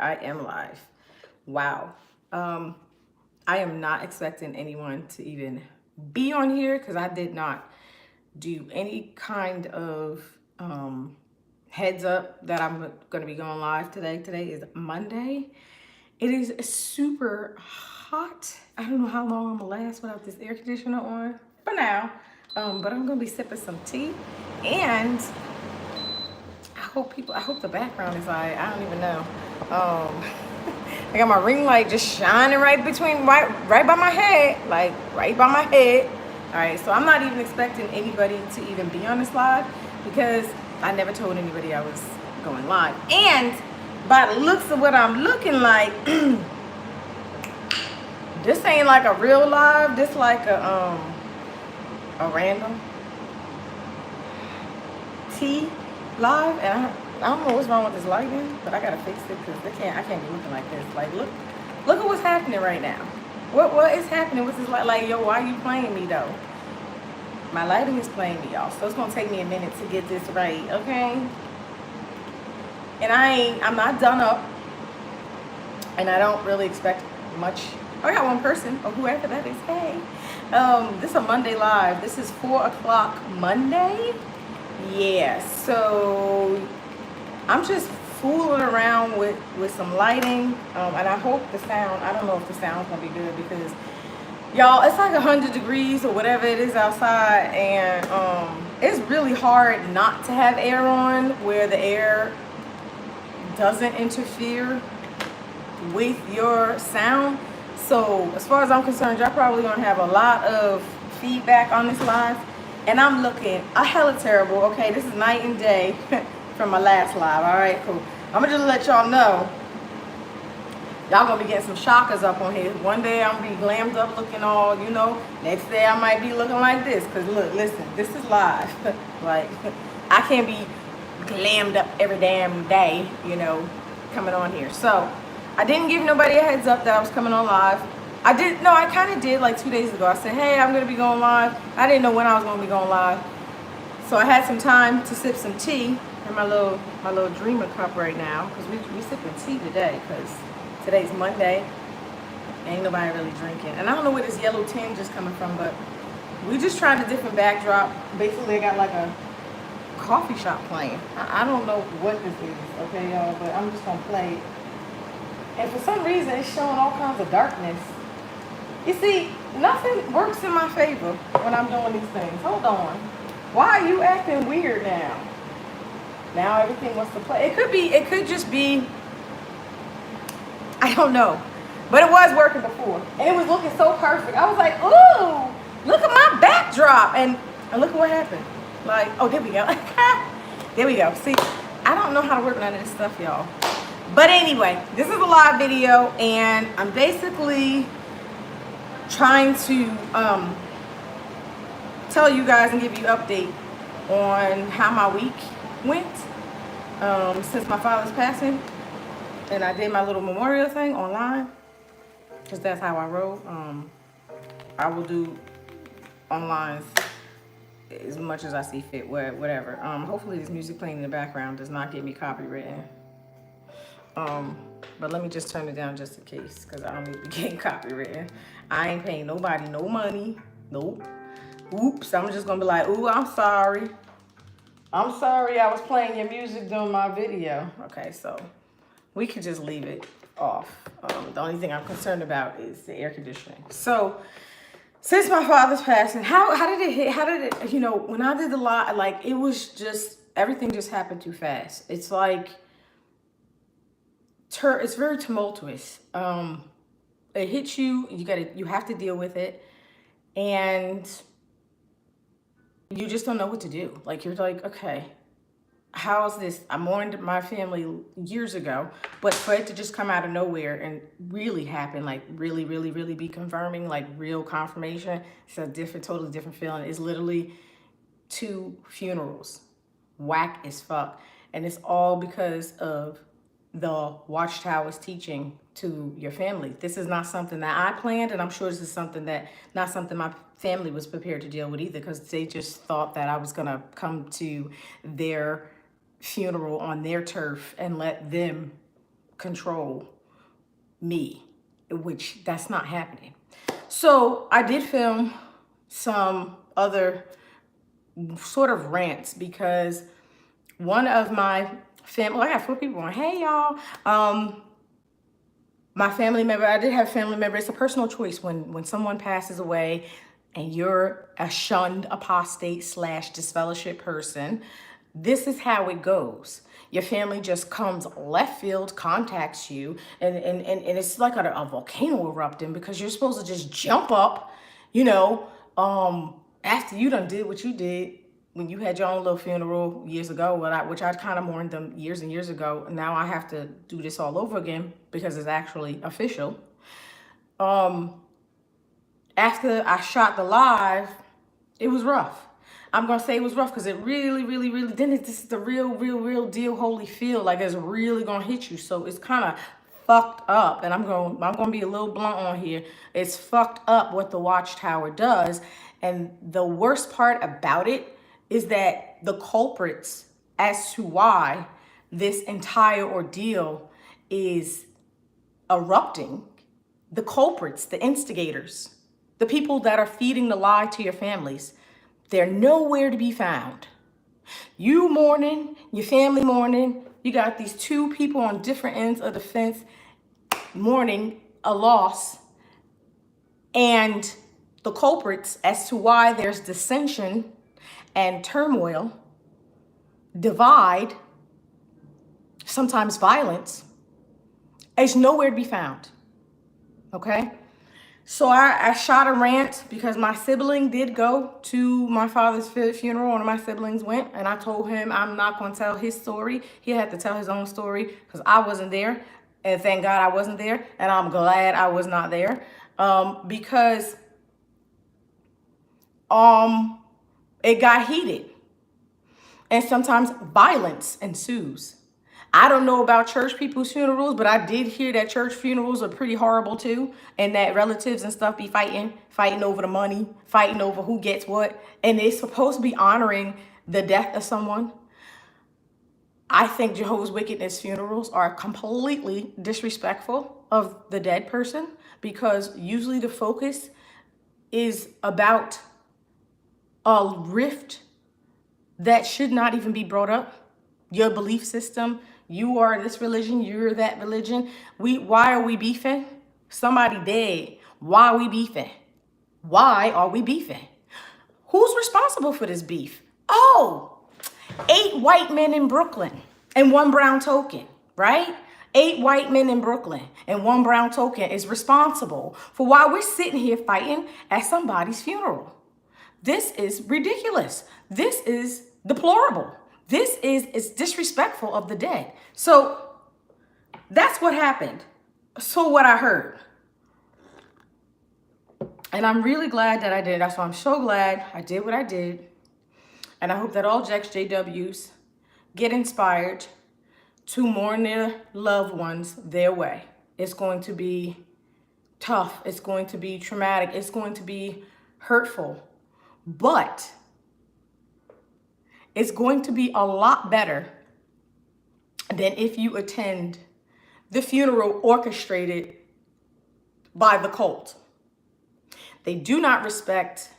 I am live. Wow. I am not expecting anyone to even be on here because I did not do any kind of heads up that I'm going to be going live today. Today is Monday. It is super hot. I don't know how long I'm going to last without this air conditioner on for now. But I'm going to be sipping some tea, and I hope the background is alright. I don't even know. I got my ring light just shining right by my head, like right by my head. All right, so I'm not even expecting anybody to even be on this live because I never told anybody I was going live. And by the looks of what I'm looking like, this ain't like a real live. This like a random tea live, and I don't know what's wrong with this lighting, but I gotta fix it because I can't be looking like this. Like, look at what's happening right now. What is happening with this light? Like, yo, why are you playing me though? My lighting is playing me, y'all. So it's gonna take me a minute to get this right, okay? And I'm not done up, and I don't really expect much. I got one person, or whoever that is. Hey, this is a Monday live. This is 4 o'clock Monday. Yeah, so I'm just fooling around with some lighting, and I hope the sound, I don't know if the sound's gonna be good because y'all, it's like 100 degrees or whatever it is outside, and it's really hard not to have air on where the air doesn't interfere with your sound. So as far as I'm concerned, y'all probably gonna have a lot of feedback on this live. And I'm looking a hella terrible. Okay, this is night and day from my last live. All right, cool. I'm gonna just let y'all know. Y'all gonna be getting some shockers up on here. One day I'm gonna be glammed up looking all, you know. Next day I might be looking like this. Cause look, listen, this is live. Like, I can't be glammed up every damn day, you know, coming on here. So I didn't give nobody a heads up that I was coming on live. I kind of did like 2 days ago. I said, hey, I'm going to be going live. I didn't know when I was going to be going live. So I had some time to sip some tea in my little dreamer cup right now. Because we sipping tea today because today's Monday. Ain't nobody really drinking. And I don't know where this yellow tinge is coming from, but we just tried a different backdrop. Basically, I got like a coffee shop playing. I don't know what this is, okay, y'all, but I'm just going to play it. And for some reason, it's showing all kinds of darkness. You see, nothing works in my favor when I'm doing these things. Hold on. Why are you acting weird now? Now everything wants to play. It could just be, I don't know. But it was working before. And it was looking so perfect. I was like, ooh, look at my backdrop. And look at what happened. Like, oh, there we go. There we go. See, I don't know how to work none of this stuff, y'all. But anyway, this is a live video, and I'm basically trying to tell you guys and give you an update on how my week went since my father's passing. And I did my little memorial thing online because that's how I roll. I will do online as much as I see fit, whatever. Hopefully this music playing in the background does not get me copywritten. But let me just turn it down just in case, because I don't need to be getting copywritten. I ain't paying nobody no money. Nope. Oops, I'm just gonna be like, ooh, I'm sorry. I'm sorry I was playing your music during my video. Okay, so we could just leave it off. The only thing I'm concerned about is the air conditioning. So since my father's passing, how did it hit? How did it, you know, when I did the live, like, it was just, everything just happened too fast. It's like, it's very tumultuous. It hits you, you have to deal with it, and you just don't know what to do. Like, you're like, okay, how is this? I mourned my family years ago, but for it to just come out of nowhere and really happen, like really, really, really be confirming, like real confirmation, it's a totally different feeling. It's literally 2 funerals, whack as fuck. And it's all because of the Watchtower's teaching to your family. This is not something that I planned, and I'm sure this is not something my family was prepared to deal with either, because they just thought that I was gonna come to their funeral on their turf and let them control me, which that's not happening. So I did film some other sort of rants because one of my family, I got 4 people on, hey y'all, my family member, I did have a family member. It's a personal choice when someone passes away and you're a shunned apostate / disfellowship person. This is how it goes. Your family just comes left field, contacts you, and it's like a volcano erupting because you're supposed to just jump up, you know, after you done did what you did when you had your own little funeral years ago, which I kind of mourned them years and years ago. Now I have to do this all over again because it's actually official. After I shot the live, it was rough. I'm going to say it was rough because it really, then this is the real deal holy feel. Like it's really going to hit you. So it's kind of fucked up. And I'm going to be a little blunt on here. It's fucked up what the Watchtower does. And the worst part about it is that the culprits as to why this entire ordeal is erupting, the culprits, the instigators, the people that are feeding the lie to your families, they're nowhere to be found. You mourning, your family mourning, you got these 2 people on different ends of the fence mourning a loss, and the culprits as to why there's dissension and turmoil, divide, sometimes violence, is nowhere to be found. Okay? So I shot a rant because my sibling did go to my father's funeral. One of my siblings went, and I told him I'm not going to tell his story. He had to tell his own story because I wasn't there. And thank God I wasn't there. And I'm glad I was not there because it got heated. And sometimes violence ensues. I don't know about church people's funerals, but I did hear that church funerals are pretty horrible too. And that relatives and stuff be fighting over the money, fighting over who gets what. And it's supposed to be honoring the death of someone. I think Jehovah's Wickedness funerals are completely disrespectful of the dead person because usually the focus is about a rift that should not even be brought up. Your belief system, you are this religion, you're that religion. Why are we beefing? Somebody dead. Why are we beefing? Why are we beefing? Who's responsible for this beef? Oh, 8 white men in Brooklyn and 1 brown token, right? 8 white men in Brooklyn and 1 brown token is responsible for why we're sitting here fighting at somebody's funeral. This is ridiculous. This is deplorable. This is disrespectful of the dead. So that's what happened. So what I heard. And I'm really glad that I did. So I'm so glad I did what I did. And I hope that all ExJWs get inspired to mourn their loved ones their way. It's going to be tough. It's going to be traumatic. It's going to be hurtful. But it's going to be a lot better than if you attend the funeral orchestrated by the cult. They do not respect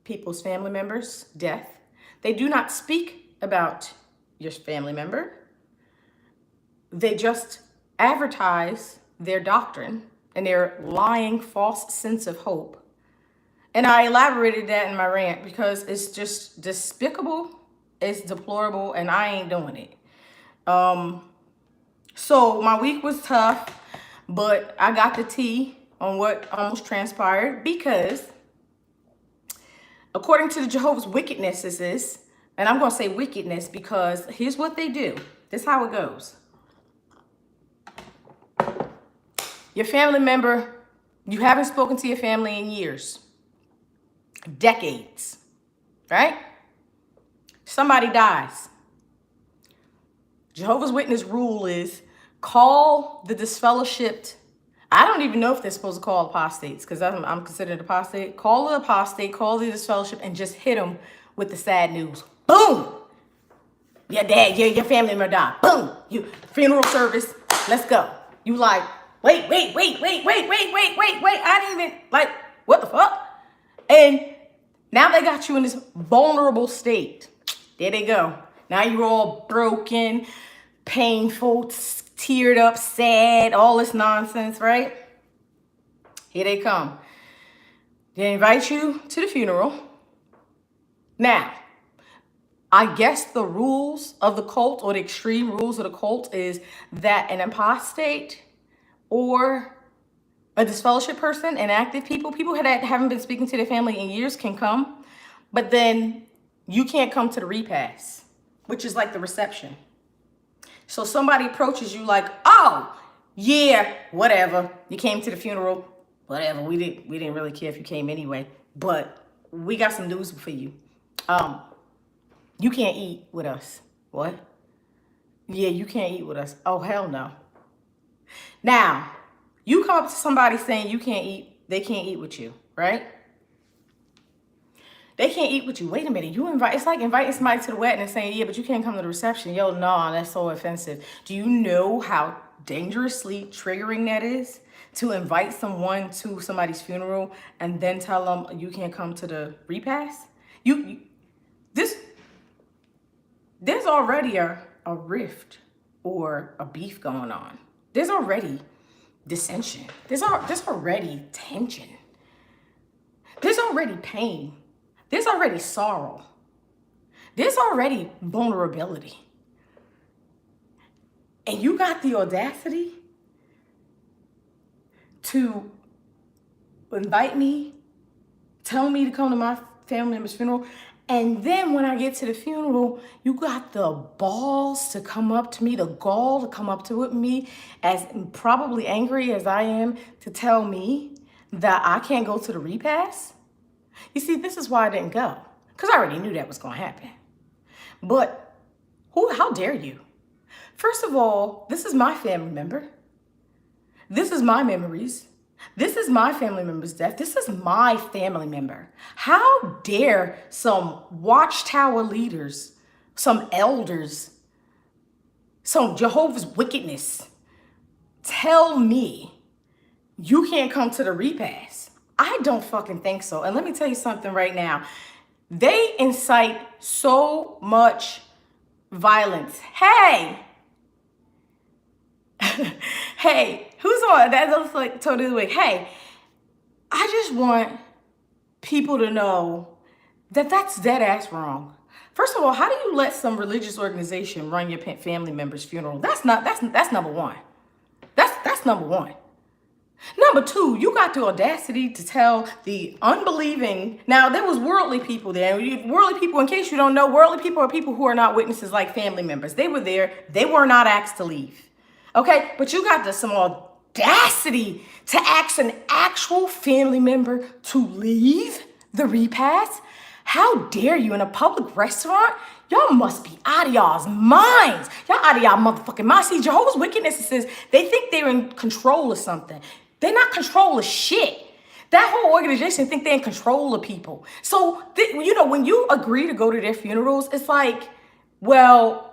people's family members' death. They do not speak about your family member. They just advertise their doctrine and their lying, false sense of hope. And I elaborated that in my rant because it's just despicable, it's deplorable, and I ain't doing it. So my week was tough, but I got the tea on what almost transpired because according to the Jehovah's Wickedness, this is, and I'm going to say wickedness because here's what they do. This is how it goes. Your family member, you haven't spoken to your family in years, decades, right? Somebody dies. Jehovah's Witness rule is call the disfellowshipped. I don't even know if they're supposed to call apostates because I'm considered apostate. Call the apostate, call the disfellowship, and just hit them with the sad news. Boom! Your dad, your family member died. Boom! You funeral service. Let's go. You like, wait. I didn't even, like, what the fuck? And now they got you in this vulnerable state. There they go. Now you're all broken, painful, teared up, sad, all this nonsense, right? Here they come. They invite you to the funeral. Now, I guess the rules of the cult, or the extreme rules of the cult, is that an apostate or a disfellowship person, inactive people that haven't been speaking to their family in years can come, but then you can't come to the repass, which is like the reception. So somebody approaches you like, oh, yeah, whatever. You came to the funeral, whatever. We didn't really care if you came anyway, but we got some news for you. You can't eat with us. What? Yeah, you can't eat with us. Oh, hell no. Now, you come up to somebody saying you can't eat, they can't eat with you, right? They can't eat with you. Wait a minute. It's like inviting somebody to the wedding and saying, yeah, but you can't come to the reception. Yo, no, that's so offensive. Do you know how dangerously triggering that is? To invite someone to somebody's funeral and then tell them you can't come to the repast? There's already a rift or a beef going on. There's already dissension. There's already tension. There's already pain. There's already sorrow. There's already vulnerability. And you got the audacity to invite me, tell me to come to my family member's funeral, and then when I get to the funeral, you got the balls to come up to me, the gall to come up to me, as probably angry as I am, to tell me that I can't go to the repass. You see, this is why I didn't go, because I already knew that was going to happen. But how dare you? First of all, this is my family member. This is my memories. This is my family member's death. This is my family member. How dare some Watchtower leaders, some elders, some Jehovah's Wickedness tell me you can't come to the repass? I don't fucking think so. And let me tell you something right now. They incite so much violence. Hey! Hey, who's on? That looks like totally weird. Hey, I just want people to know that that's dead ass wrong. First of all, how do you let some religious organization run your family member's funeral? That's number one. That's number one. Number two, you got the audacity to tell the unbelieving. Now, there was worldly people there. Worldly people, in case you don't know, worldly people are people who are not witnesses like family members. They were there. They were not asked to leave. Okay, but you got some audacity to ask an actual family member to leave the repast? How dare you in a public restaurant? Y'all must be out of y'all's minds. Y'all out of y'all motherfucking minds. See, Jehovah's Wickedness says they think they're in control of something. They're not control of shit. That whole organization think they're in control of people. So, when you agree to go to their funerals, it's like, well,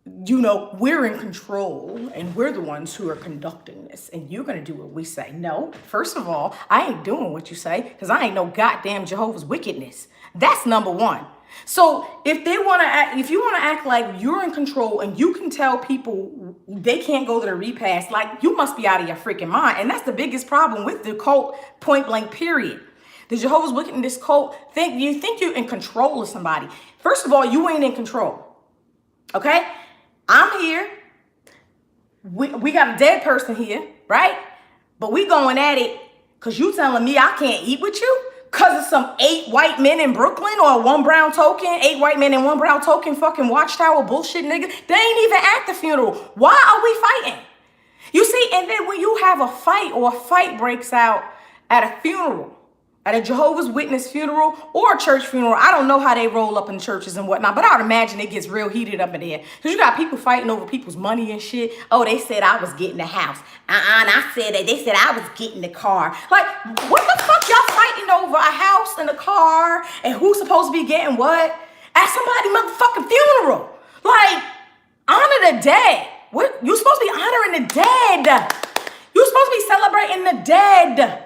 we're in control and we're the ones who are conducting this and you're going to do what we say. No, first of all, I ain't doing what you say because I ain't no goddamn Jehovah's Wickedness. That's number one. So if you want to act like you're in control and you can tell people they can't go to the repast, like you must be out of your freaking mind. And that's the biggest problem with the cult, point blank, period. The Jehovah's Wickedness cult, you think you're in control of somebody. First of all, you ain't in control. Okay? I'm here. We got a dead person here, right? But we going at it because you telling me I can't eat with you because of some 8 white men in Brooklyn or 1 brown token, 8 white men and 1 brown token fucking Watchtower bullshit nigga. They ain't even at the funeral. Why are we fighting? You see, and then when you have a fight or a fight breaks out at a funeral, at a Jehovah's Witness funeral or a church funeral, I don't know how they roll up in churches and whatnot, but I would imagine it gets real heated up in there. Because you got people fighting over people's money and shit. Oh, they said I was getting the house. And I said that. They said I was getting the car. Like, what the fuck y'all fighting over a house and a car and who's supposed to be getting what? At somebody's motherfucking funeral. Like, honor the dead. What? You're supposed to be honoring the dead. supposed to be celebrating the dead.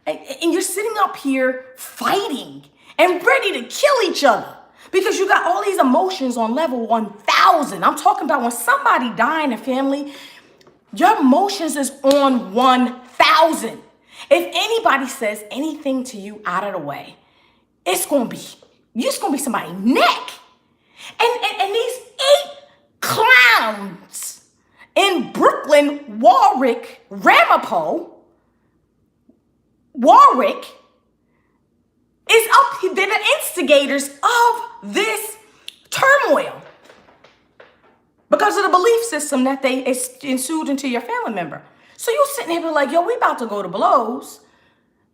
And you're sitting up here fighting and ready to kill each other because you got all these emotions on level 1,000. I'm talking about when somebody dies in a family, your emotions is on 1,000. If anybody says anything to you out of the way, it's gonna be somebody's neck. And these 8 clowns in Brooklyn, Warwick is up. They're the instigators of this turmoil because of the belief system that they ensued into your family member. So you sitting here like, yo, we about to go to blows.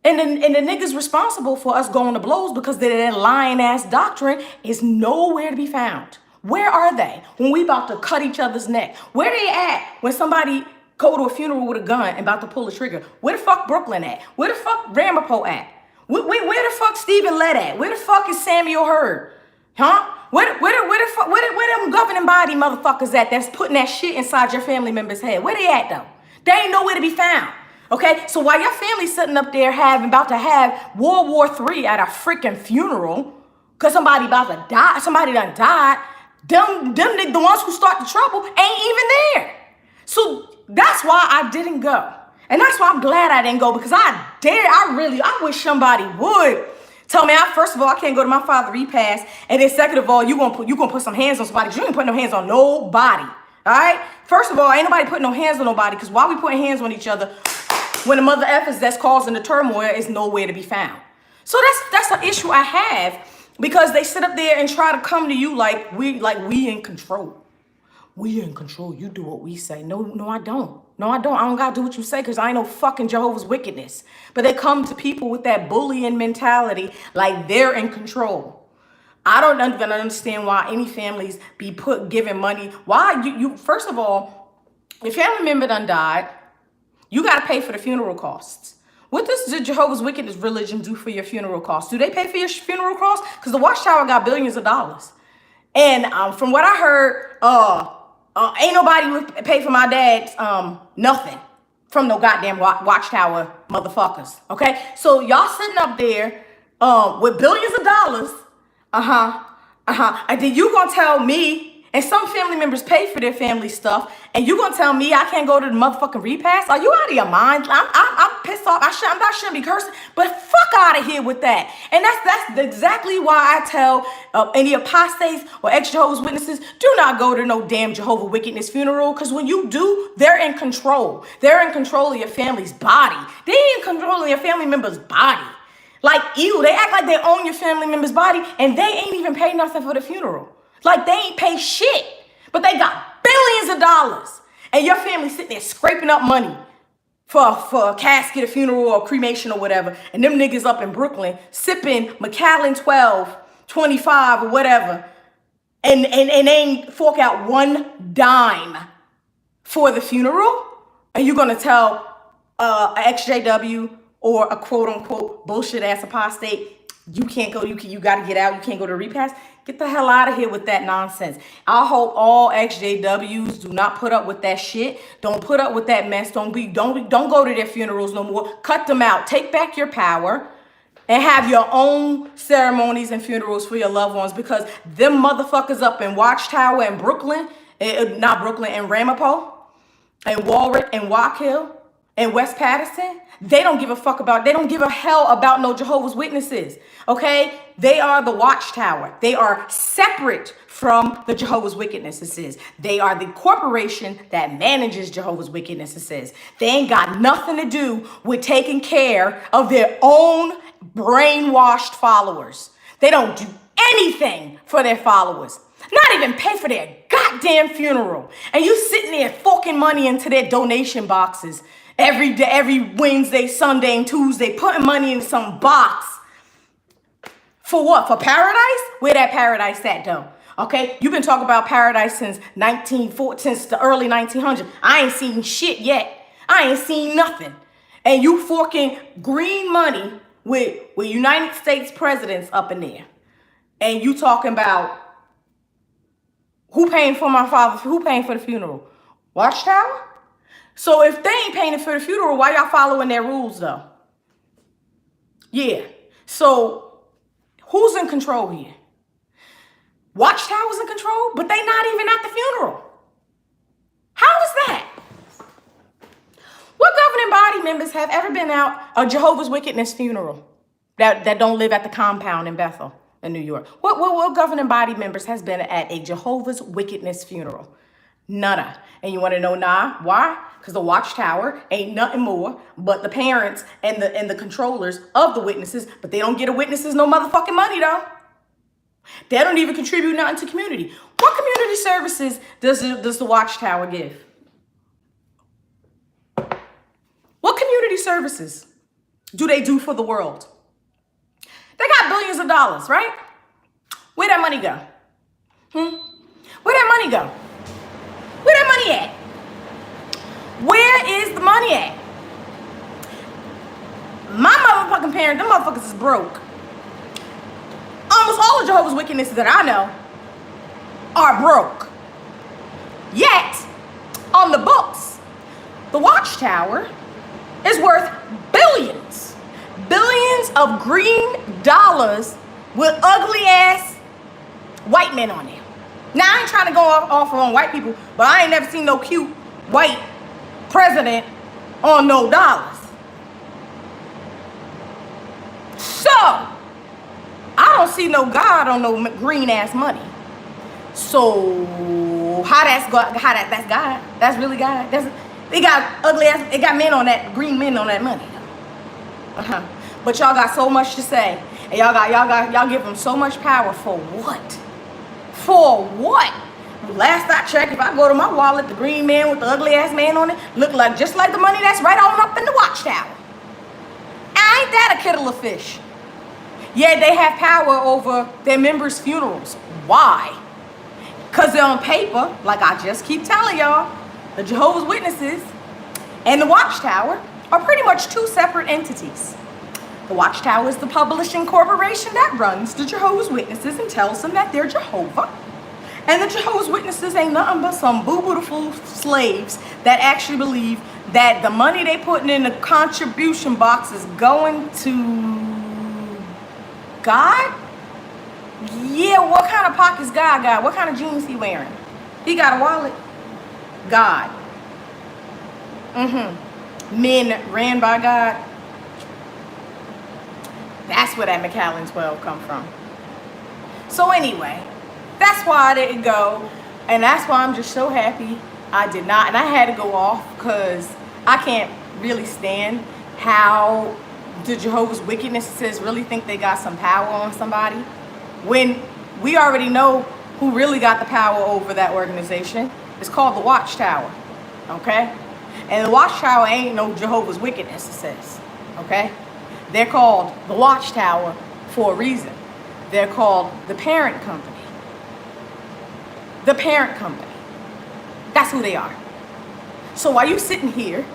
And the niggas responsible for us going to blows because that lying ass doctrine is nowhere to be found. Where are they when we about to cut each other's neck? Where they at when somebody go to a funeral with a gun and about to pull the trigger? Where the fuck Brooklyn at? Where the fuck Ramapo at? Where the fuck Stephen Lett at? Where the fuck is Samuel Hurd? Huh? Where them governing body motherfuckers at that's putting that shit inside your family member's head? Where they at though? They ain't nowhere to be found. Okay, so while your family's sitting up there about to have World War III at a freaking funeral, cause somebody about to die, somebody done died, the ones who start the trouble ain't even there. So that's why I didn't go. And that's why I'm glad I didn't go because I wish somebody would tell me, first of all, I can't go to my father REPASS. And then second of all, you gonna put some hands on somebody because you ain't putting no hands on nobody. All right? First of all, ain't nobody putting no hands on nobody because why we putting hands on each other when the mother effers that's causing the turmoil is nowhere to be found? So that's an issue I have because they sit up there and try to come to you like we in control. We in control. You do what we say. No, I don't. I don't gotta do what you say because I ain't no fucking Jehovah's Wickedness. But they come to people with that bullying mentality like they're in control. I don't even understand why any families be giving money. Why you first of all, if family member done died, you gotta pay for the funeral costs. What does the Jehovah's Wickedness religion do for your funeral costs? Do they pay for your funeral costs? Because the Watchtower got billions of dollars. And from what I heard, ain't nobody would pay for my dad's nothing from no goddamn Watchtower motherfuckers. Okay, so y'all sitting up there with billions of dollars, and then you gonna tell me, and some family members pay for their family stuff, and you gonna tell me I can't go to the motherfucking REPASS? Are you out of your mind? I'm pissed off. I shouldn't be cursing, but fuck out of here with that. And that's exactly why I tell any apostates or ex-Jehovah's Witnesses, do not go to no damn Jehovah Wickedness funeral, because when you do, they're in control. They're in control of your family's body. They ain't in control of your family member's body. Like, ew, they act like they own your family member's body, and they ain't even pay nothing for the funeral. Like, they ain't pay shit, but they got billions of dollars. And your family sitting there scraping up money for a casket, a funeral, or a cremation or whatever. And them niggas up in Brooklyn sipping Macallan 12, 25 or whatever. And they ain't fork out one dime for the funeral. And you're going to tell an ExJw or a quote unquote bullshit ass apostate, you can't go, you got to get out, you can't go to REPASS. Get the hell out of here with that nonsense. I hope all ExJws do not put up with that shit. Don't put up with that mess. Don't go to their funerals no more. Cut them out. Take back your power and have your own ceremonies and funerals for your loved ones, because them motherfuckers up in Watchtower and Brooklyn, not Brooklyn, and Ramapo and Warwick and Walk Hill and West Patterson, they don't give a hell about no Jehovah's Witnesses, okay? They are the Watchtower. They are separate from the Jehovah's Wickednesses. They are the corporation that manages Jehovah's Wickednesses. They ain't got nothing to do with taking care of their own brainwashed followers. They don't do anything for their followers. Not even pay for their goddamn funeral. And you sitting there forking money into their donation boxes every day, every Wednesday, Sunday, and Tuesday, putting money in some box. For what? For paradise? Where that paradise at though? Okay, you've been talking about paradise since the early 1900s. I ain't seen shit yet. I ain't seen nothing. And you forking green money with United States presidents up in there. And you talking about who paying for my father? Who paying for the funeral? Watchtower? So if they ain't paying for the funeral, why y'all following their rules though? Yeah. So who's in control here? Watchtower's in control, but they not even at the funeral. How is that? What governing body members have ever been out a Jehovah's Wickedness funeral that don't live at the compound in Bethel in New York? What governing body members has been at a Jehovah's Wickedness funeral? None. And you want to know why? Because the Watchtower ain't nothing more but the parents and the controllers of the witnesses, but they don't get the witnesses no motherfucking money though. They don't even contribute nothing to community. What community services does the Watchtower give? What community services do they do for the world? They got billions of dollars, right? Where that money go? Where that money go? Where that money at? Where is the money at? My motherfucking parents, them motherfuckers is broke. Almost all of Jehovah's Wickednesses that I know are broke. Yet, on the books, the Watchtower is worth billions. Billions of green dollars with ugly ass white men on there. Now, I ain't trying to go off on white people, but I ain't never seen no cute white president on no dollars. So, I don't see no God on no green ass money. So, that's God? That's really God? They got ugly ass, they got men on that, green men on that money. But y'all got so much to say. And y'all give them so much power for what? For what? Last I checked, if I go to my wallet, the green man with the ugly ass man on it look like just like the money that's right on up in the Watchtower. Ain't that a kettle of fish? Yeah, they have power over their members' funerals. Why? Because they're on paper, like I just keep telling y'all, the Jehovah's Witnesses and the Watchtower are pretty much two separate entities. The Watchtower is the publishing corporation that runs the Jehovah's Witnesses and tells them that they're Jehovah. And the Jehovah's Witnesses ain't nothing but some boo-bootiful slaves that actually believe that the money they putting in the contribution box is going to God? Yeah, what kind of pockets God got? What kind of jeans he wearing? He got a wallet? God. Men ran by God. That's where that McAllen 12 come from. So anyway, that's why I didn't go. And that's why I'm just so happy I did not. And I had to go off because I can't really stand how the Jehovah's Wickednesses really think they got some power on somebody. When we already know who really got the power over that organization. It's called the Watchtower. Okay? And the Watchtower ain't no Jehovah's Wickedness, it says. Okay? They're called the Watchtower for a reason. They're called the parent company. The parent company. That's who they are. So while you sitting here,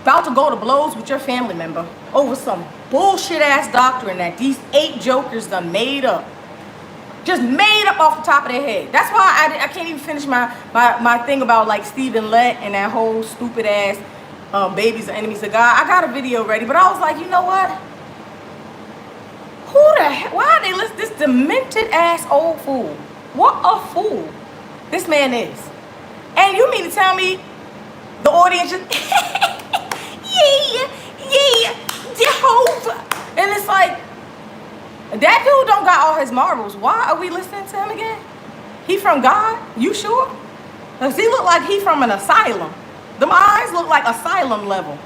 about to go to blows with your family member over some bullshit ass doctrine that these 8 jokers done made up. Just made up off the top of their head. That's why I can't even finish my thing about like Stephen Lett and that whole stupid ass babies are enemies of God. I got a video ready, but I was like, you know what? Who the heck? Why are they listen this demented ass old fool? What a fool this man is. And you mean to tell me the audience just yeah, Jehovah. And it's like, that dude don't got all his marbles. Why are we listening to him again? He from God? You sure? Does he look like he from an asylum? Them eyes look like asylum level.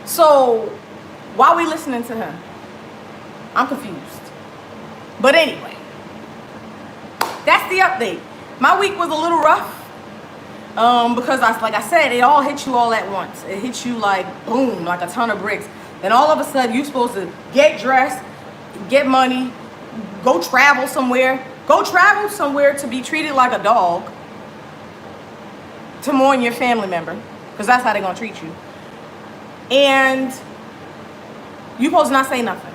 So why are we listening to him? I'm confused. But anyway, that's the update. My week was a little rough. Because like I said, it all hit you all at once. It hit you like boom, like a ton of bricks. Then all of a sudden you're supposed to get dressed, get money, go travel somewhere. Go travel somewhere to be treated like a dog. To mourn your family member. Because that's how they're going to treat you. And you supposed to not say nothing.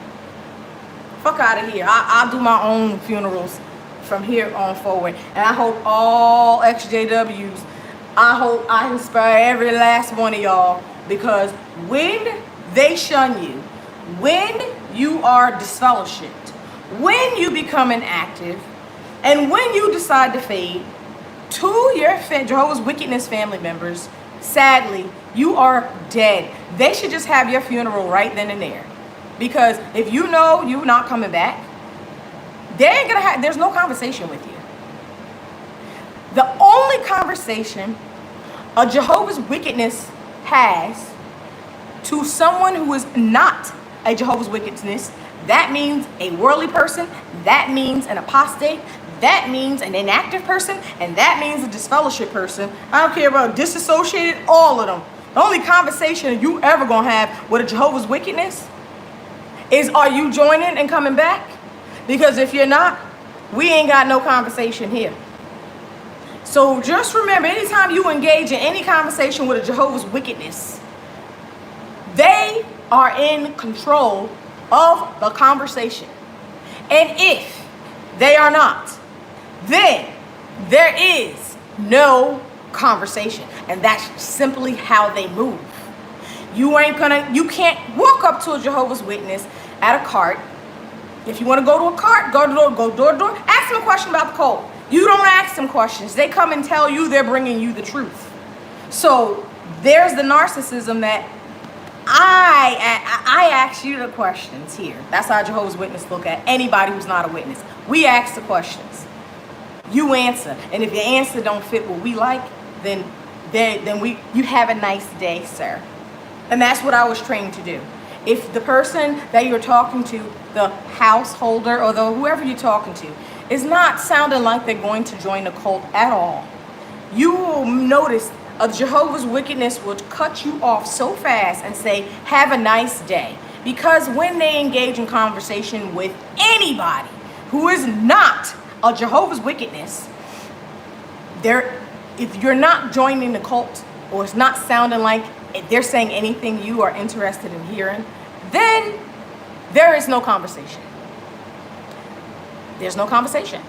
Fuck out of here. I'll do my own funerals from here on forward. And I hope all ExJWs, I hope I inspire every last one of y'all, because when they shun you, when you are disfellowshipped, when you become inactive, and when you decide to fade, to your Jehovah's Wickedness family members, sadly, you are dead. They should just have your funeral right then and there. Because if you know you're not coming back, there's no conversation with you. The only conversation a Jehovah's Wickedness has to someone who is not a Jehovah's Wickedness, that means a worldly person, that means an apostate, that means an inactive person, and that means a disfellowship person. I don't care about disassociated, all of them. The only conversation you ever gonna have with a Jehovah's Wickedness is, are you joining and coming back? Because if you're not, we ain't got no conversation here. So just remember, anytime you engage in any conversation with a Jehovah's Wickedness, they are in control of the conversation. And if they are not, then there is no conversation. And that's simply how they move. You can't walk up to a Jehovah's Witness at a cart. If you want to go to a cart, go door to door, ask them a question about the code. You don't ask them questions. They come and tell you they're bringing you the truth. So there's the narcissism that I ask you the questions here. That's how Jehovah's Witness look at anybody who's not a witness. We ask the questions. You answer. And if your answer don't fit what we like, then you have a nice day, sir. And that's what I was trained to do. If the person that you're talking to, the householder or whoever you're talking to, is not sounding like they're going to join the cult at all, you will notice a Jehovah's Wickedness will cut you off so fast and say, have a nice day. Because when they engage in conversation with anybody who is not a Jehovah's Wickedness, if you're not joining the cult, or it's not sounding like they're saying anything you are interested in hearing, then there is no conversation. There's no conversation.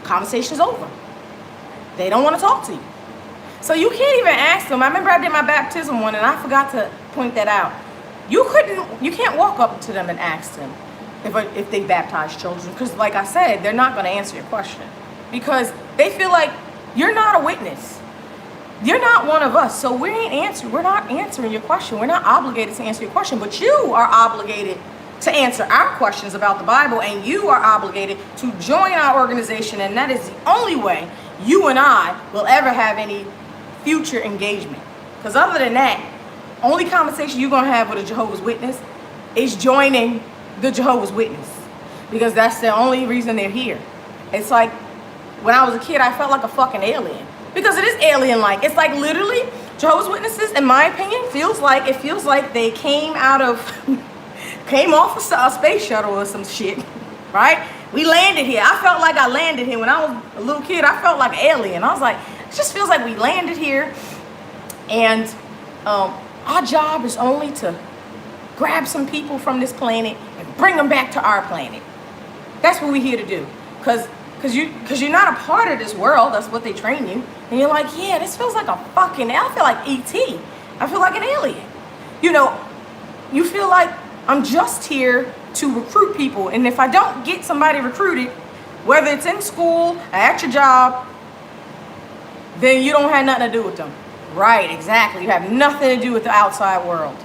Conversation's over. They don't want to talk to you. So you can't even ask them. I remember I did my baptism one and I forgot to point that out. You can't walk up to them and ask them if they baptize children, because like I said, they're not going to answer your question, because they feel like you're not a witness. You're not one of us, so we're not answering your question. We're not obligated to answer your question, but you are obligated to answer our questions about the Bible, and you are obligated to join our organization, and that is the only way you and I will ever have any future engagement. Because other than that, only conversation you're going to have with a Jehovah's Witness is joining the Jehovah's Witness, because that's the only reason they're here. It's like when I was a kid, I felt like a fucking alien, because it is alien-like. It's like literally Jehovah's Witnesses, in my opinion, feels like they came off a space shuttle or some shit, right? We landed here. I felt like I landed here when I was a little kid. I felt like an alien. I was like, it just feels like we landed here, and our job is only to grab some people from this planet and bring them back to our planet. That's what we're here to do. Because you're not a part of this world. That's what they train you. And you're like, yeah, this feels like a fucking, I feel like E.T. I feel like an alien. You know, you feel like I'm just here to recruit people. And if I don't get somebody recruited, whether it's in school or at your job, then you don't have nothing to do with them. Right, exactly. You have nothing to do with the outside world.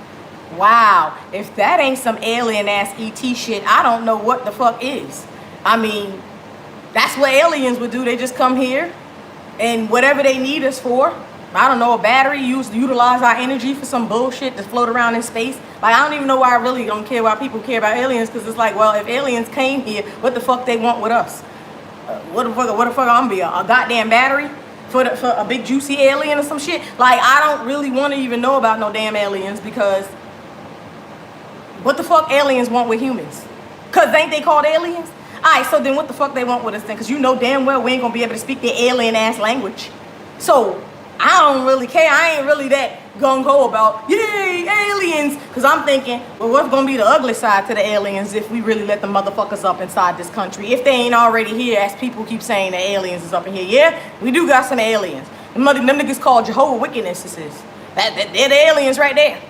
Wow, if that ain't some alien-ass E.T. shit, I don't know what the fuck is. I mean, that's what aliens would do. They just come here, and whatever they need us for, I don't know, a battery, utilize our energy for some bullshit to float around in space. Like, I don't even know why I really don't care why people care about aliens, because it's like, well, if aliens came here, what the fuck they want with us? What the fuck I'm gonna be, a goddamn battery for a big juicy alien or some shit? Like, I don't really want to even know about no damn aliens, because what the fuck aliens want with humans? Because ain't they called aliens? Alright, so then what the fuck they want with us then? Because you know damn well we ain't gonna be able to speak their alien ass language. So I don't really care. I ain't really that gung-ho about, yay, aliens. Because I'm thinking, well, what's going to be the ugly side to the aliens if we really let the motherfuckers up inside this country? If they ain't already here, as people keep saying the aliens is up in here. Yeah, we do got some aliens. Them niggas called Jehovah Wickedness. This is. They're the aliens right there.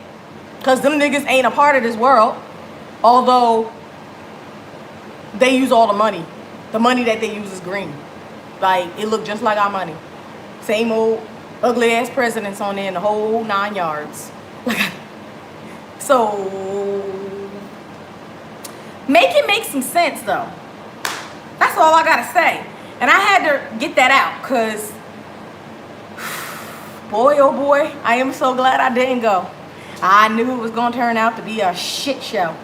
Because them niggas ain't a part of this world. Although they use all the money. The money that they use is green. Like, it look just like our money. Same old ugly ass presidents on there in the whole 9 yards. So, make it make some sense though. That's all I gotta say. And I had to get that out because, boy oh boy, I am so glad I didn't go. I knew it was gonna turn out to be a shit show.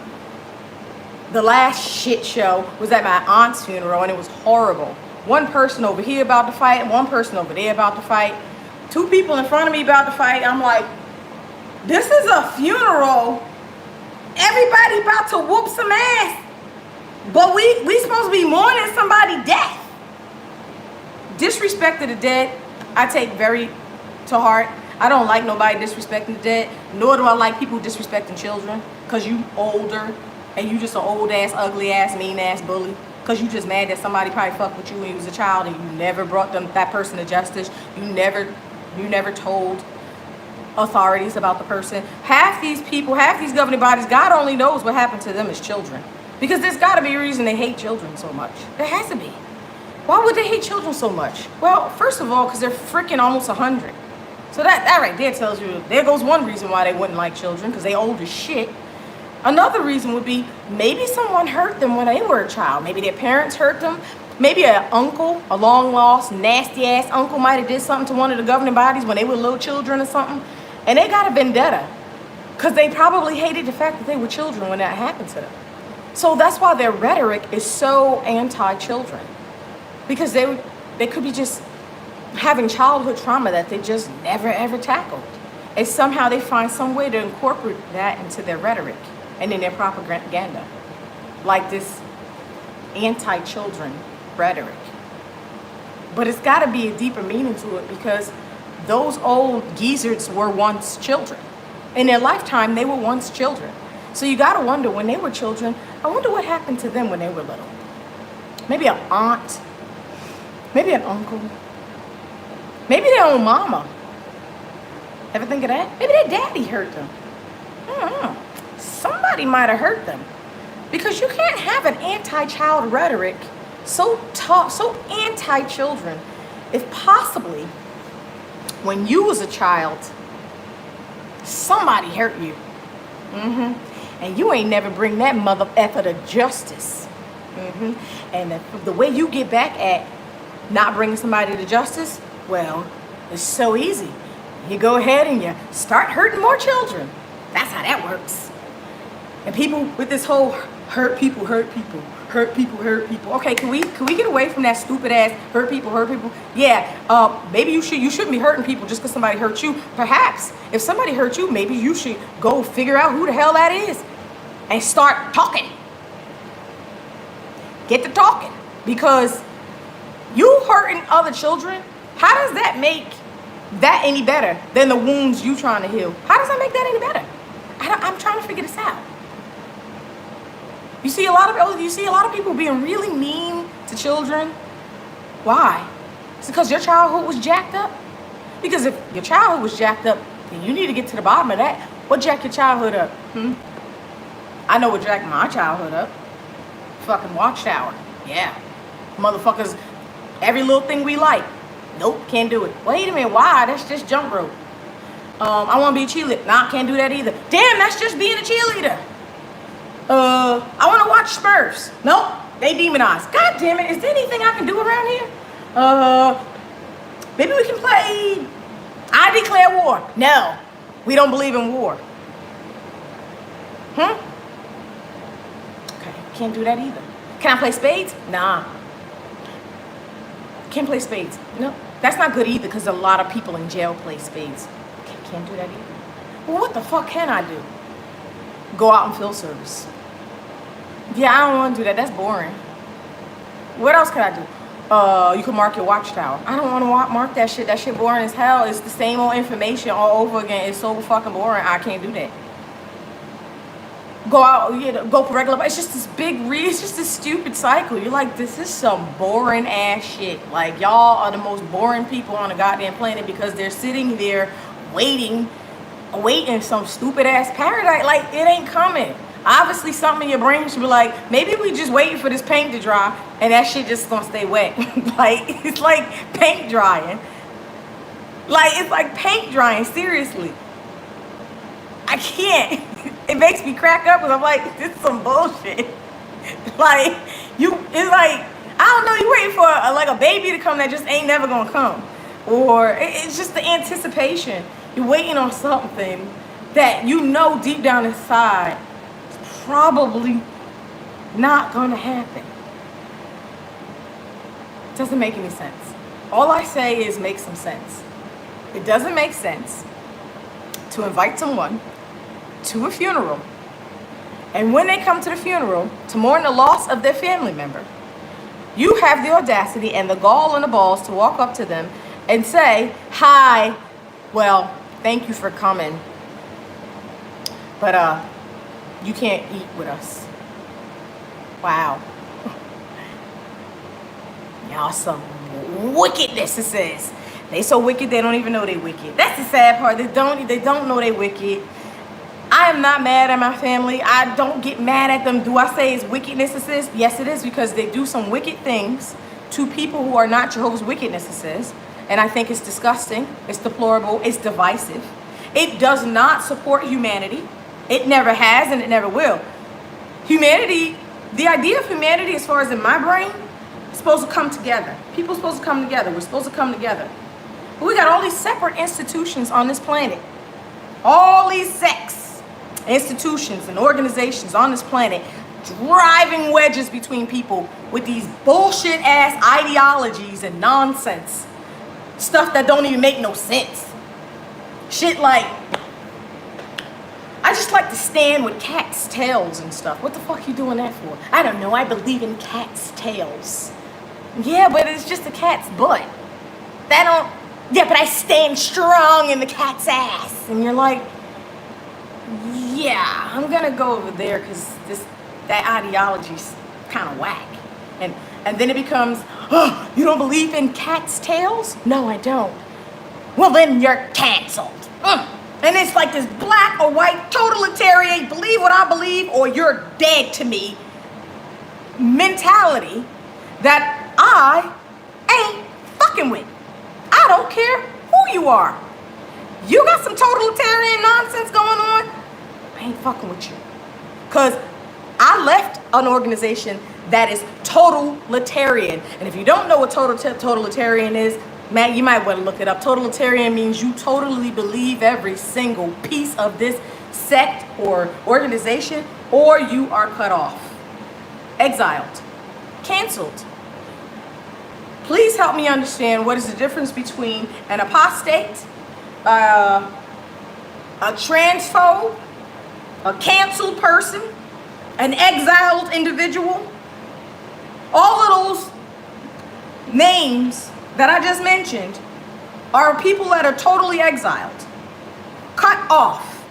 The last shit show was at my aunt's funeral and it was horrible. One person over here about to fight, one person over there about to fight. 2 people in front of me about to fight. I'm like, this is a funeral. Everybody about to whoop some ass. But we supposed to be mourning somebody's death. Disrespect to the dead, I take very to heart. I don't like nobody disrespecting the dead, nor do I like people disrespecting children. Because you older and you just an old ass, ugly ass, mean ass bully. Because you just mad that somebody probably fucked with you when you was a child and you never brought that person to justice. You never told authorities about the person. Half these people, half these governing bodies, God only knows what happened to them as children. Because there's got to be a reason they hate children so much. There has to be. Why would they hate children so much? Well, first of all, because they're freaking almost 100. So that right there tells you, there goes one reason why they wouldn't like children, because they old as shit. Another reason would be maybe someone hurt them when they were a child. Maybe their parents hurt them. Maybe an uncle, a long lost, nasty ass uncle might have did something to one of the governing bodies when they were little children or something. And they got a vendetta because they probably hated the fact that they were children when that happened to them. So that's why their rhetoric is so anti-children, because they could be just having childhood trauma that they just never ever tackled. And somehow they find some way to incorporate that into their rhetoric and in their propaganda, like this anti-children rhetoric. But it's got to be a deeper meaning to it, because those old geezers were once children. In their lifetime, they were once children. So you got to wonder, when they were children, I wonder what happened to them when they were little. Maybe an aunt, maybe an uncle, maybe their own mama. Ever think of that? Maybe their daddy hurt them. I don't know. Somebody might have hurt them. Because you can't have an anti-child rhetoric so tough, so anti-children, if possibly when you was a child, somebody hurt you. And you ain't never bring that mother effer to justice. And the way you get back at not bringing somebody to justice, well, it's so easy. You go ahead and you start hurting more children. That's how that works. And people with this whole hurt people, hurt people, hurt people, hurt people. Okay, can we get away from that stupid ass hurt people, hurt people? Yeah, maybe you shouldn't be hurting people just because somebody hurt you. Perhaps if somebody hurt you, maybe you should go figure out who the hell that is and start talking. Get to talking, because you hurting other children, how does that make that any better than the wounds you trying to heal? How does that make that any better? I'm trying to figure this out. You see a lot of people being really mean to children. Why? It's because your childhood was jacked up. Because if your childhood was jacked up, then you need to get to the bottom of that. What jacked your childhood up? I know what jacked my childhood up. Fucking Watchtower. Yeah. Motherfuckers, every little thing we like. Nope, can't do it. Wait a minute, why? That's just jump rope. I want to be a cheerleader. Nah, can't do that either. Damn, that's just being a cheerleader. I want to watch Smurfs. Nope, they demonized. God damn it, is there anything I can do around here? Maybe we can play I Declare War. No, we don't believe in war. Okay, can't do that either. Can I play spades? Nah. Can't play spades. No, that's not good either, because a lot of people in jail play spades. Can't do that either. Well, what the fuck can I do? Go out and field service. Yeah, I don't want to do that. That's boring. What else can I do? You can mark your Watchtower. I don't want to mark that shit. That shit boring as hell. It's the same old information all over again. It's so fucking boring. I can't do that. go out, go for regular. It's just this it's just this stupid cycle. You're like, this is some boring ass shit. Like, y'all are the most boring people on the goddamn planet because they're sitting there waiting some stupid ass paradise. Like, it ain't coming. Obviously, something in your brain should be like, maybe we just waiting for this paint to dry and that shit just gonna stay wet. Like, it's like paint drying. Like, it's like paint drying, seriously. I can't. It makes me crack up because I'm like, this is some bullshit. Like, it's like, I don't know, you waiting for a baby to come that just ain't never gonna come. Or it's just the anticipation. You're waiting on something that you know deep down inside is probably not gonna happen. Doesn't make any sense. All I say is make some sense. It doesn't make sense to invite someone to a funeral, and when they come to the funeral to mourn the loss of their family member, you have the audacity and the gall and the balls to walk up to them and say, hi, well, thank you for coming, but you can't eat with us. Wow. Y'all some wickedness, it says. They so wicked they don't even know they wicked. That's the sad part. They don't know they wicked. I am not mad at my family. I don't get mad at them. Do I say it's wickedness, it says? Yes, it is, because they do some wicked things to people who are not Jehovah's Wickedness, it says. And I think it's disgusting. It's deplorable. It's divisive. It does not support humanity. It never has and it never will. Humanity, the idea of humanity, as far as in my brain, is supposed to come together. People are supposed to come together. We're supposed to come together. But we got all these separate institutions on this planet. All these sects, institutions and organizations on this planet driving wedges between people with these bullshit ass ideologies and nonsense. Stuff that don't even make no sense. Shit like, I just like to stand with cats' tails and stuff. What the fuck you doing that for? I don't know, I believe in cats' tails. Yeah, but it's just a cat's butt. Yeah, but I stand strong in the cat's ass. And you're like, yeah, I'm gonna go over there because that ideology's kind of whack. And then it becomes, oh, you don't believe in cat's tails? No, I don't. Well, then you're canceled. And it's like this black or white totalitarian, believe what I believe or you're dead to me mentality that I ain't fucking with. I don't care who you are. You got some totalitarian nonsense going on, I ain't fucking with you. Because I left an organization that is totalitarian. And if you don't know what totalitarian is, man, you might want to look it up. Totalitarian means you totally believe every single piece of this sect or organization, or you are cut off, exiled, canceled. Please help me understand what is the difference between an apostate, a transphobe, a canceled person, an exiled individual. All of those names that I just mentioned are people that are totally exiled, cut off,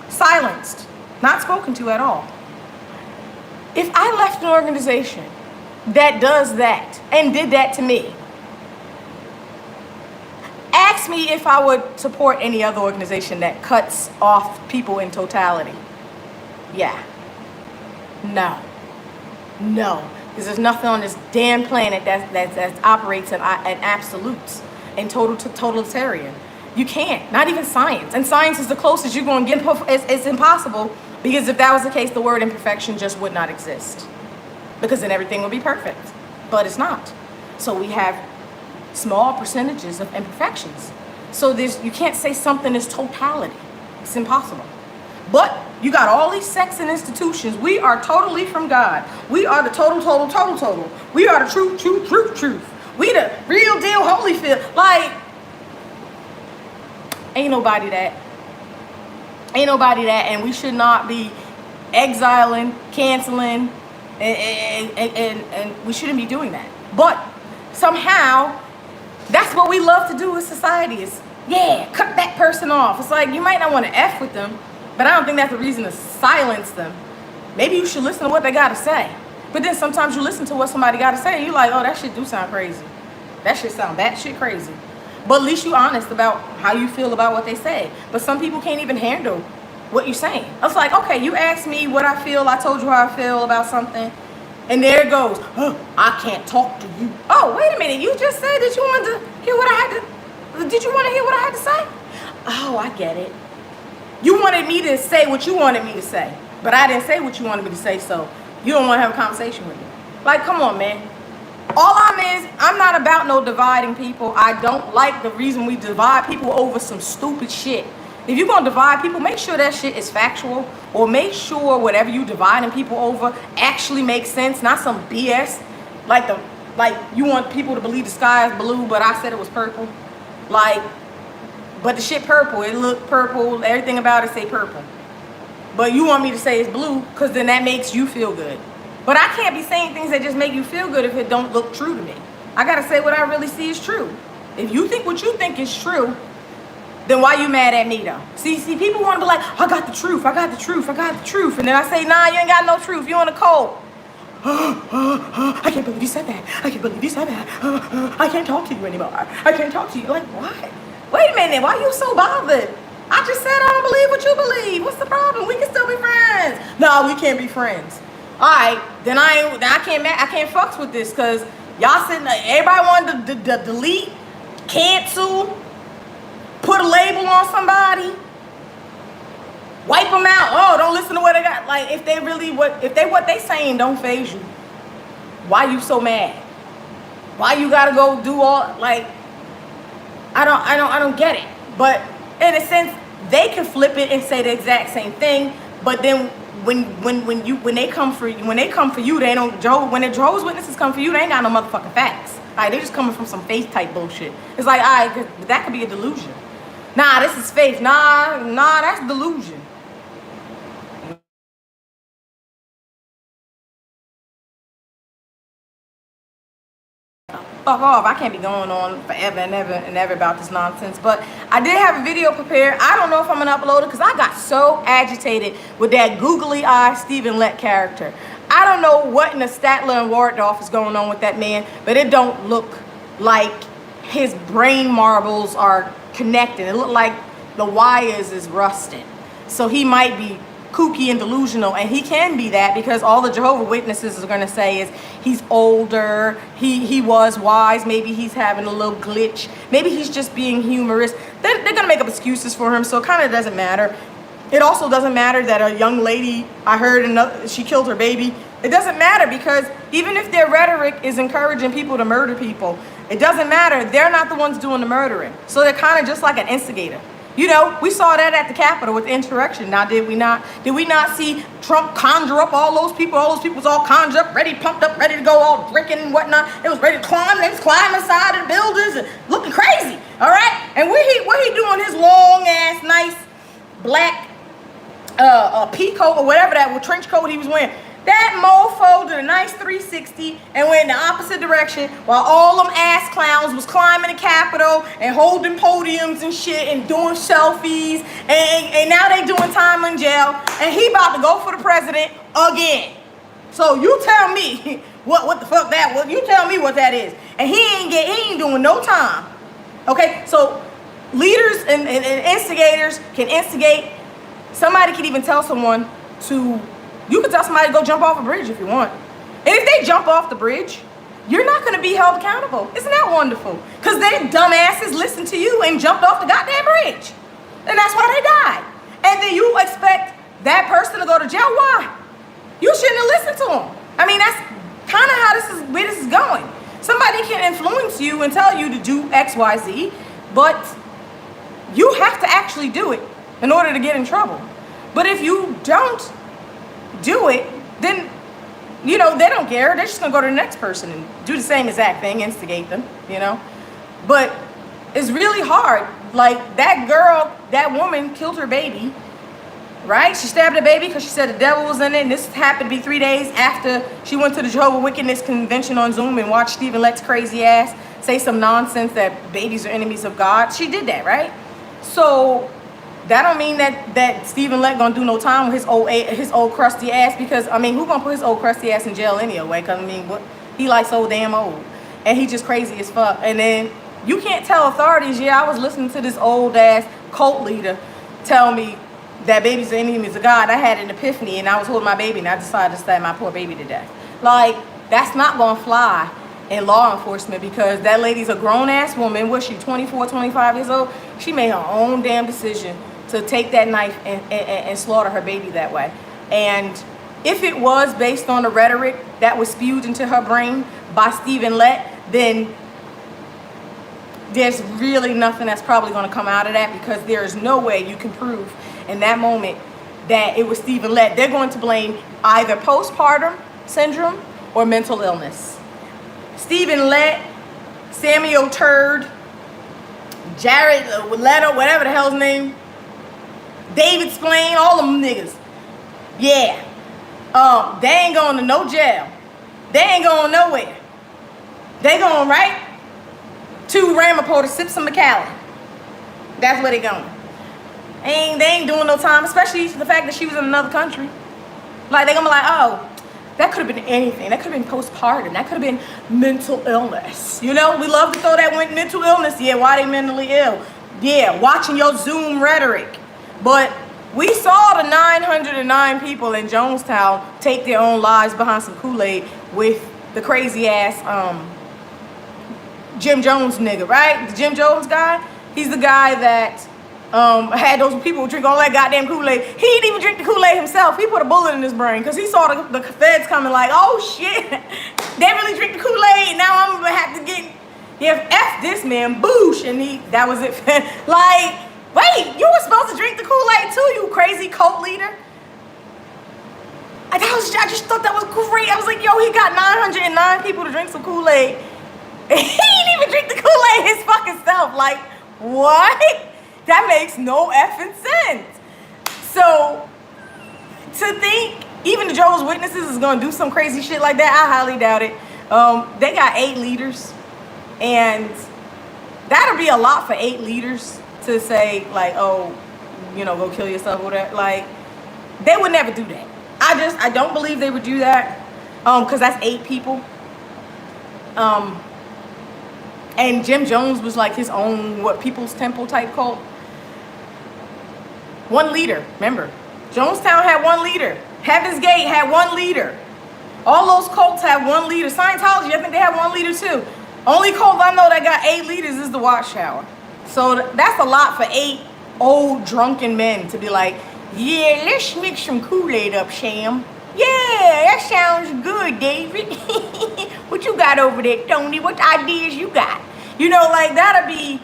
silenced, not spoken to at all. If I left an organization that does that and did that to me, ask me if I would support any other organization that cuts off people in totality. Yeah. No. Because there's nothing on this damn planet that operates in absolutes and totalitarian. You can't. Not even science. And science is the closest you're going to get. It's impossible, because if that was the case, the word imperfection just would not exist. Because then everything would be perfect. But it's not. So we have small percentages of imperfections. So you can't say something is totality. It's impossible. But you got all these sects and institutions. We are totally from God. We are the total. We are the truth. We the real deal Holyfield. Like, ain't nobody that. And we should not be exiling, canceling, and we shouldn't be doing that. But somehow, that's what we love to do as society is, yeah, cut that person off. It's like, you might not want to F with them, but I don't think that's the reason to silence them. maybe you should listen to what they got to say. But then sometimes you listen to what somebody got to say and you're like, oh, that shit do sound crazy. That shit sound batshit crazy. But at least you honest about how you feel about what they say. But some people can't even handle what you're saying. It's like, okay, you asked me what I feel. I told you how I feel about something. And there it goes. Oh, I can't talk to you. Oh, wait a minute. You just said that you wanted to hear what I had to... Did you want to hear what I had to say? Oh, I get it. You wanted me to say what you wanted me to say. But I didn't say what you wanted me to say, so you don't want to have a conversation with me. Like, come on, man. All I'm not about no dividing people. I don't like the reason we divide people over some stupid shit. If you're going to divide people, make sure that shit is factual, or make sure whatever you dividing people over actually makes sense, not some BS. Like you want people to believe the sky is blue, but I said it was purple. Like, but the shit purple, it looked purple, everything about it say purple. But you want me to say it's blue, because then that makes you feel good. But I can't be saying things that just make you feel good if it don't look true to me. I got to say what I really see is true. If you think what you think is true, then why you mad at me though? See, people want to be like, I got the truth, I got the truth, I got the truth. And then I say, nah, you ain't got no truth. You on the cold. I can't believe you said that. I can't believe you said that. I can't talk to you anymore. I can't talk to you. Like, why? Wait a minute, why are you so bothered? I just said I don't believe what you believe. What's the problem? We can still be friends. No, we can't be friends. All right, then I can't fucks with this, because y'all sitting there, everybody wanted to delete, cancel, put a label on somebody, wipe them out. Oh, don't listen to what they got. Like, if what they saying don't faze you, why you so mad? Why you gotta go do all, like, I don't get it. But in a sense, they can flip it and say the exact same thing, but then when they come for you, they don't. When the Jehovah's Witnesses come for you, they ain't got no motherfucking facts. Like, they just coming from some faith type bullshit. It's like, that could be a delusion. Nah, this is faith. Nah, that's delusion. Fuck off. I can't be going on forever and ever about this nonsense. But I did have a video prepared. I don't know if I'm gonna upload it because I got so agitated with that googly eye Stephen Lett character. I don't know what in the Statler and Wardorf is going on with that man, but it don't look like his brain marbles are connected. It look like the wires is rusted. So he might be kooky and delusional, and he can be that because all the Jehovah Witnesses are going to say is he's older, he was wise, maybe he's having a little glitch, maybe he's just being humorous. They're going to make up excuses for him, so it kind of doesn't matter. It also doesn't matter that a young lady, I heard she killed her baby. It doesn't matter because even if their rhetoric is encouraging people to murder people, it doesn't matter. They're not the ones doing the murdering. So they're kind of just like an instigator. You know, we saw that at the Capitol with the insurrection. Now, did we not see Trump conjure up all those people? All those people was all conjured up, ready, pumped up, ready to go, all drinking and whatnot. It was ready to climb. They was climbing inside of the buildings and looking crazy. All right? And what he doing his long ass, nice black pea coat or whatever that trench coat he was wearing. That mofo did a nice 360 and went in the opposite direction while all them ass clowns was climbing the Capitol and holding podiums and shit and doing selfies and now they doing time in jail and he about to go for the president again. So you tell me what the fuck that was. You tell me what that is. And he ain't doing no time. Okay, so leaders and instigators can instigate. Somebody can even tell someone you can tell somebody to go jump off a bridge if you want. And if they jump off the bridge, you're not going to be held accountable. Isn't that wonderful? Because their dumbasses listened to you and jumped off the goddamn bridge. And that's why they died. And then you expect that person to go to jail? Why? You shouldn't have listened to them. I mean, that's kind of where this is going. Somebody can influence you and tell you to do X, Y, Z, but you have to actually do it in order to get in trouble. But if you don't do it, then, you know, they don't care. They're just going to go to the next person and do the same exact thing, instigate them, you know. But it's really hard. Like, that girl, that woman killed her baby, right? She stabbed her baby because she said the devil was in it. And this happened to be 3 days after she went to the Jehovah Wickedness convention on Zoom and watched Stephen Lett's crazy ass say some nonsense that babies are enemies of God. She did that, right? So that don't mean that Stephen Lett gonna do no time with his old crusty ass, because I mean, who gonna put his old crusty ass in jail anyway? Because I mean, what, he like so damn old, and he just crazy as fuck. And then you can't tell authorities. Yeah, I was listening to this old ass cult leader tell me that babies are enemies of God. I had an epiphany, and I was holding my baby, and I decided to stab my poor baby to death. Like, that's not gonna fly in law enforcement, because that lady's a grown-ass woman. Was she 24, 25 years old? She made her own damn decision to take that knife and slaughter her baby that way. And if it was based on the rhetoric that was spewed into her brain by Stephen Lett, then there's really nothing that's probably going to come out of that, because there is no way you can prove in that moment that it was Stephen Lett. They're going to blame either postpartum syndrome or mental illness. Stephen Lett, Samuel Turd, Jared Leto, whatever the hell's name, David Splain, all them niggas. Yeah. They ain't going to no jail. They ain't going nowhere. They going right to Ramapo to sip some Macallan. That's where they going. They ain't doing no time, especially the fact that she was in another country. Like, they gonna be like, oh, that could have been anything. That could have been postpartum. That could have been mental illness. You know, we love to throw that mental illness. Yeah, why they mentally ill? Yeah, watching your Zoom rhetoric. But we saw the 909 people in Jonestown take their own lives behind some Kool-Aid with the crazy ass Jim Jones nigga, right? The Jim Jones guy. He's the guy that had those people drink all that goddamn Kool-Aid. He didn't even drink the Kool-Aid himself. He put a bullet in his brain because he saw the feds coming like, oh shit, they really drink the Kool-Aid. Now I'm gonna have to get, yeah, F this man, boosh. And that was it. Like, wait, you were supposed to drink the Kool-Aid too, you crazy cult leader. I just thought that was great. I was like, yo, he got 909 people to drink some Kool-Aid. He didn't even drink the Kool-Aid his fucking self. Like, what? That makes no effing sense. So, to think even the Jehovah's Witnesses is going to do some crazy shit like that, I highly doubt it. They got 8 leaders. And that'll be a lot for 8 leaders to say, like, oh, you know, go kill yourself or that. Like, they would never do that. I don't believe they would do that. Because that's 8 people. And Jim Jones was like his own, People's Temple type cult. 1 leader, remember. Jonestown had 1 leader. Heaven's Gate had 1 leader. All those cults have 1 leader. Scientology, I think they have 1 leader too. Only cult I know that got 8 leaders is the Watchtower. So that's a lot for 8 old drunken men to be like, yeah, let's mix some Kool-Aid up, Sham. Yeah, that sounds good, David. What you got over there, Tony? What ideas you got? You know, like, that'll be...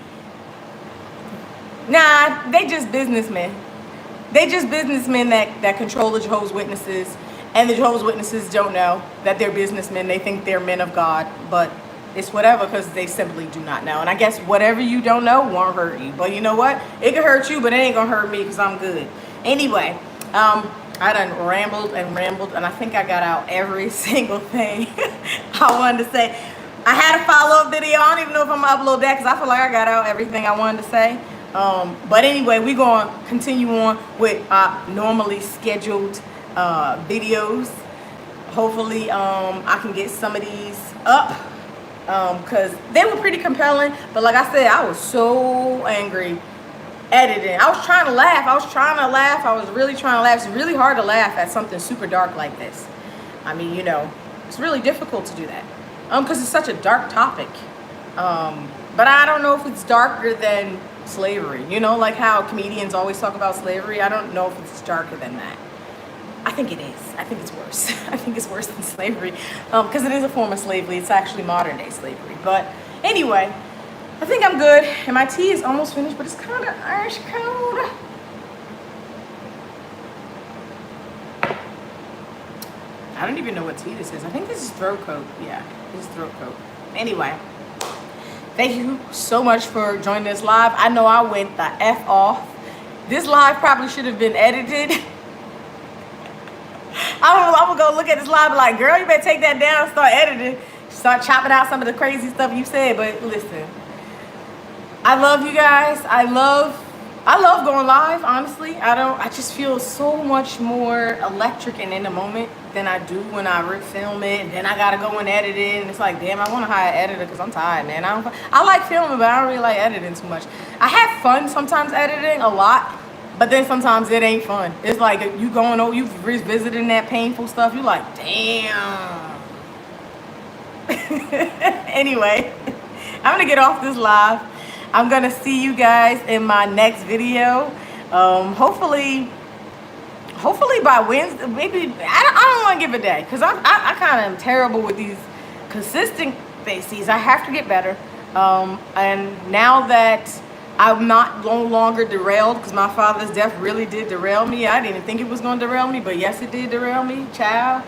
Nah, they just businessmen. They just businessmen that control the Jehovah's Witnesses. And the Jehovah's Witnesses don't know that they're businessmen. They think they're men of God. But it's whatever, because they simply do not know. And I guess whatever you don't know won't hurt you. But you know what? It can hurt you, but it ain't going to hurt me because I'm good. Anyway, I done rambled, and I think I got out every single thing I wanted to say. I had a follow-up video. I don't even know if I'm going to upload that because I feel like I got out everything I wanted to say. But anyway, we're going to continue on with normally scheduled videos. Hopefully, I can get some of these up because they were pretty compelling. But like I said, I was so angry editing. I was trying to laugh. I was really trying to laugh. It's really hard to laugh at something super dark like this. I mean, you know, it's really difficult to do that because it's such a dark topic. But I don't know if it's darker than slavery. You know, like how comedians always talk about slavery. I don't know if it's darker than that. I think it is. I think it's worse. I think it's worse than slavery because it is a form of slavery. It's actually modern day slavery. But anyway, I think I'm good, and my tea is almost finished, but it's kind of ice cold. I don't even know what tea this is. I think this is throat coat. Yeah, this is throat coat. Anyway, thank you so much for joining this live. I know I went the F off. This live probably should have been edited. I'm gonna go look at this live and be like, girl, you better take that down and start editing. Start chopping out some of the crazy stuff you said, but listen. I love you guys. I love I love going live, honestly. I just feel so much more electric and in the moment than I do when I film it, and then I gotta go and edit it, and it's like, damn, I want to hire an editor because I'm tired, man. I like filming, but I don't really like editing too much. I have fun sometimes editing, a lot, but then sometimes it ain't fun. It's like you going over, you revisiting that painful stuff, you like, damn. Anyway, I'm gonna get off this live. I'm gonna see you guys in my next video. Hopefully by Wednesday. Maybe I don't want to give a day because I kind of am terrible with these consistent bases. I have to get better. And now that I'm no longer derailed, because my father's death really did derail me. I didn't think it was going to derail me, but yes, it did derail me. Child,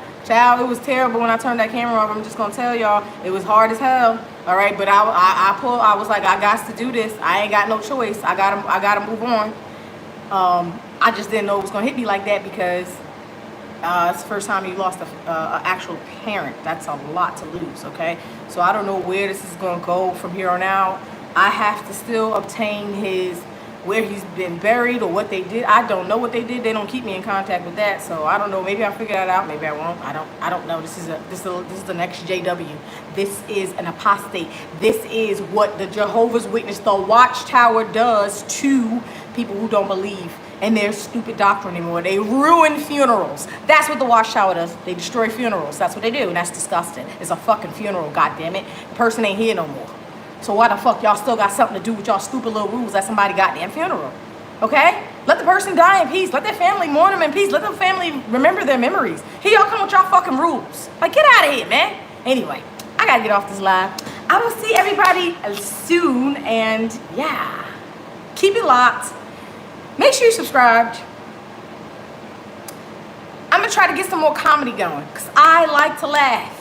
it was terrible when I turned that camera off. I'm just gonna tell y'all, it was hard as hell. All right, but I was like, I got to do this. I ain't got no choice. I gotta move on. I just didn't know it was gonna hit me like that because it's the first time you lost a actual parent. That's a lot to lose. Okay, so I don't know where this is gonna go from here on out. I have to still obtain where he's been buried or what they did. I don't know what they did. They don't keep me in contact with that, so I don't know. Maybe I'll figure that out. Maybe I won't. I don't know. This is an ExJw. This is an apostate. This is what the Jehovah's Witness, the Watchtower, does to people who don't believe in their stupid doctrine anymore. They ruin funerals. That's what the Watchtower does. They destroy funerals. That's what they do, and that's disgusting. It's a fucking funeral. God damn it. The person ain't here no more. So why the fuck y'all still got something to do with y'all stupid little rules at somebody's goddamn funeral? Okay? Let the person die in peace. Let their family mourn them in peace. Let the family remember their memories. Here y'all come with y'all fucking rules. Like, get out of here, man. Anyway, I gotta get off this live. I will see everybody soon, and yeah, keep it locked. Make sure you subscribed. I'm gonna try to get some more comedy going, because I like to laugh.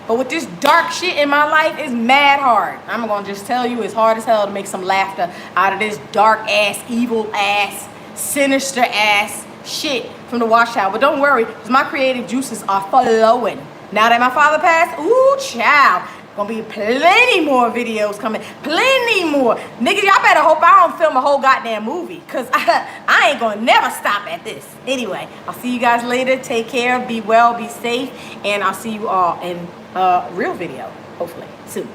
But with this dark shit in my life, it's mad hard. I'm gonna just tell you, it's hard as hell to make some laughter out of this dark ass, evil ass, sinister ass shit from the Watchtower. But don't worry, because my creative juices are flowing. Now that my father passed, ooh, child. Gonna be plenty more videos coming. Plenty more. Niggas, y'all better hope I don't film a whole goddamn movie, because I ain't gonna never stop at this. Anyway, I'll see you guys later. Take care. Be well. Be safe. And I'll see you all in real video, hopefully, soon.